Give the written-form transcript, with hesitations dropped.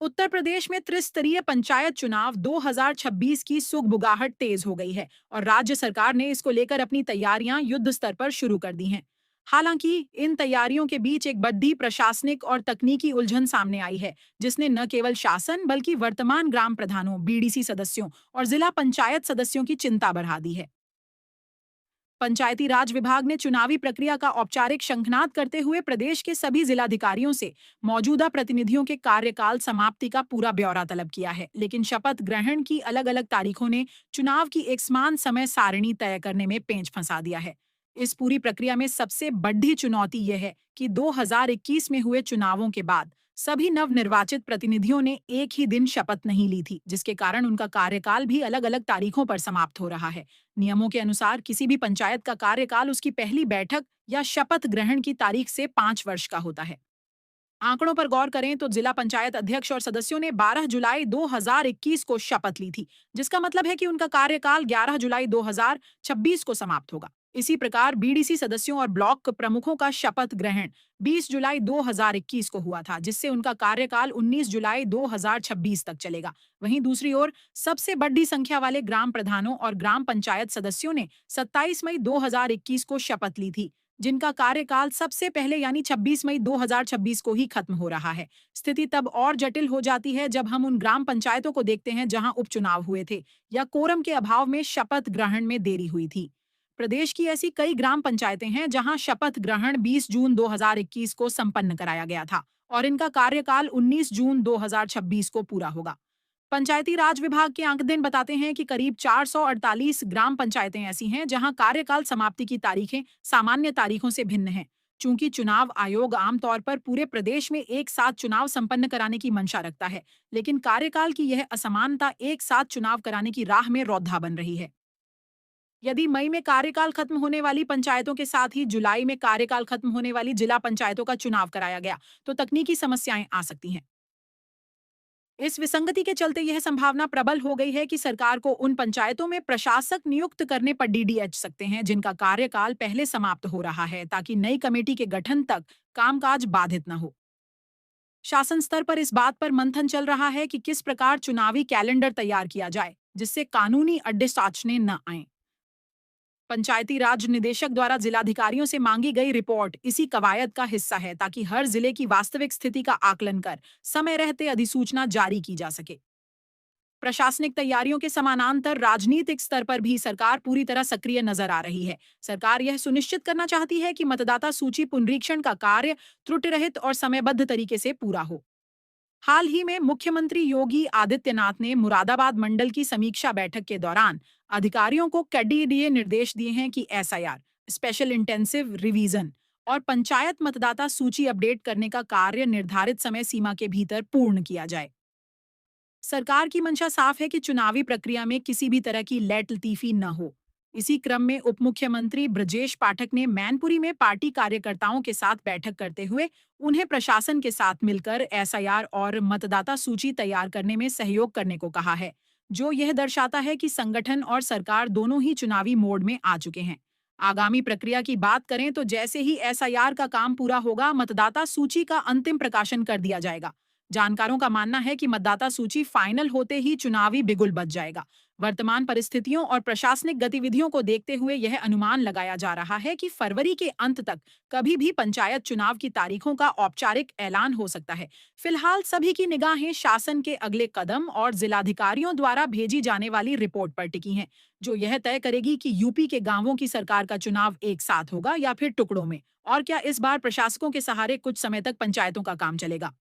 उत्तर प्रदेश में त्रिस्तरीय पंचायत चुनाव 2026 की सुगबुगाहट तेज हो गई है और राज्य सरकार ने इसको लेकर अपनी तैयारियां युद्ध स्तर पर शुरू कर दी हैं। हालांकि इन तैयारियों के बीच एक बड़ी प्रशासनिक और तकनीकी उलझन सामने आई है, जिसने न केवल शासन बल्कि वर्तमान ग्राम प्रधानों, बीडीसी सदस्यों और जिला पंचायत सदस्यों की चिंता बढ़ा दी है। पंचायती राज विभाग ने चुनावी प्रक्रिया का औपचारिक शंखनाद करते हुए प्रदेश के सभी जिलाधिकारियों से मौजूदा प्रतिनिधियों के कार्यकाल समाप्ति का पूरा ब्यौरा तलब किया है, लेकिन शपथ ग्रहण की अलग अलग तारीखों ने चुनाव की एक समान समय सारिणी तय करने में पेंच फंसा दिया है। इस पूरी प्रक्रिया में सबसे बड़ी चुनौती यह है कि 2021 में हुए चुनावों के बाद सभी नवनिर्वाचित प्रतिनिधियों ने एक ही दिन शपथ नहीं ली थी, जिसके कारण उनका कार्यकाल भी अलग अलग तारीखों पर समाप्त हो रहा है। नियमों के अनुसार किसी भी पंचायत का कार्यकाल उसकी पहली बैठक या शपथ ग्रहण की तारीख से 5 वर्ष का होता है। आंकड़ों पर गौर करें तो जिला पंचायत अध्यक्ष और सदस्यों ने 12 जुलाई 2021 को शपथ ली थी, जिसका मतलब है कि उनका कार्यकाल 11 जुलाई 2026 को समाप्त होगा। इसी प्रकार बीडीसी सदस्यों और ब्लॉक प्रमुखों का शपथ ग्रहण 20 जुलाई 2021 को हुआ था, जिससे उनका कार्यकाल 19 जुलाई 2026 तक चलेगा। वहीं दूसरी ओर सबसे बड़ी संख्या वाले ग्राम प्रधानों और ग्राम पंचायत सदस्यों ने 27 मई 2021 को शपथ ली थी, जिनका कार्यकाल सबसे पहले यानी 26 मई 2026 को ही खत्म हो रहा है। स्थिति तब और जटिल हो जाती है जब हम उन ग्राम पंचायतों को देखते हैं जहां उपचुनाव हुए थे या कोरम के अभाव में शपथ ग्रहण में देरी हुई थी। प्रदेश की ऐसी कई ग्राम पंचायतें हैं जहां शपथ ग्रहण 20 जून 2021 को संपन्न कराया गया था और इनका कार्यकाल 19 जून 2026 को पूरा होगा। पंचायती राज विभाग के आंकड़े बताते हैं कि करीब 448 ग्राम पंचायतें ऐसी हैं जहां कार्यकाल समाप्ति की तारीखें सामान्य तारीखों से भिन्न हैं। चूंकि चुनाव आयोग आमतौर पर पूरे प्रदेश में एक साथ चुनाव संपन्न कराने की मंशा रखता है, लेकिन कार्यकाल की यह असमानता एक साथ चुनाव कराने की राह में रौंदा बन रही है। यदि मई में कार्यकाल खत्म होने वाली पंचायतों के साथ ही जुलाई में कार्यकाल खत्म होने वाली जिला पंचायतों का चुनाव कराया गया, तो तकनीकी समस्याएं आ सकती हैं। इस विसंगति के चलते यह संभावना प्रबल हो गई है कि सरकार को उन पंचायतों में प्रशासक नियुक्त करने पर डीडीएच सकते हैं जिनका कार्यकाल पहले समाप्त हो रहा है, ताकि नई कमेटी के गठन तक कामकाज बाधित न हो। शासन स्तर पर इस बात पर मंथन चल रहा है कि किस प्रकार चुनावी कैलेंडर तैयार किया जाए जिससे कानूनी अड्डे साचने न आए। पंचायती राज निदेशक द्वारा जिलाधिकारियों से मांगी गई रिपोर्ट इसी कवायद का हिस्सा है, ताकि हर जिले की वास्तविक स्थिति का आकलन कर समय रहते अधिसूचना जारी की जा सके। प्रशासनिक तैयारियों के समानांतर राजनीतिक स्तर पर भी सरकार पूरी तरह सक्रिय नजर आ रही है। सरकार यह सुनिश्चित करना चाहती है कि मतदाता सूची पुनरीक्षण का कार्य त्रुटिरहित और समयबद्ध तरीके से पूरा हो। हाल ही में मुख्यमंत्री योगी आदित्यनाथ ने मुरादाबाद मंडल की समीक्षा बैठक के दौरान अधिकारियों को कड़े निर्देश दिए हैं कि एसआईआर, स्पेशल इंटेंसिव रिवीजन और पंचायत मतदाता सूची अपडेट करने का कार्य निर्धारित समय सीमा के भीतर पूर्ण किया जाए। सरकार की मंशा साफ है कि चुनावी प्रक्रिया में किसी भी तरह की लेट लतीफी न हो। इसी क्रम में उप मुख्यमंत्री ब्रजेश पाठक ने मैनपुरी में पार्टी कार्यकर्ताओं के साथ बैठक करते हुए उन्हें प्रशासन के साथ मिलकर एसआईआर और मतदाता सूची तैयार करने में सहयोग करने को कहा है, जो यह दर्शाता है कि संगठन और सरकार दोनों ही चुनावी मोड में आ चुके हैं। आगामी प्रक्रिया की बात करें तो जैसे ही एसआईआर का काम पूरा होगा, मतदाता सूची का अंतिम प्रकाशन कर दिया जाएगा। जानकारों का मानना है कि मतदाता सूची फाइनल होते ही चुनावी बिगुल बज जाएगा। वर्तमान परिस्थितियों और प्रशासनिक गतिविधियों को देखते हुए यह अनुमान लगाया जा रहा है कि फरवरी के अंत तक कभी भी पंचायत चुनाव की तारीखों का औपचारिक ऐलान हो सकता है। फिलहाल सभी की निगाहें शासन के अगले कदम और जिलाधिकारियों द्वारा भेजी जाने वाली रिपोर्ट पर टिकी हैं, जो यह तय करेगी कि यूपी के गांवों की सरकार का चुनाव एक साथ होगा या फिर टुकड़ों में, और क्या इस बार प्रशासकों के सहारे कुछ समय तक पंचायतों का काम चलेगा।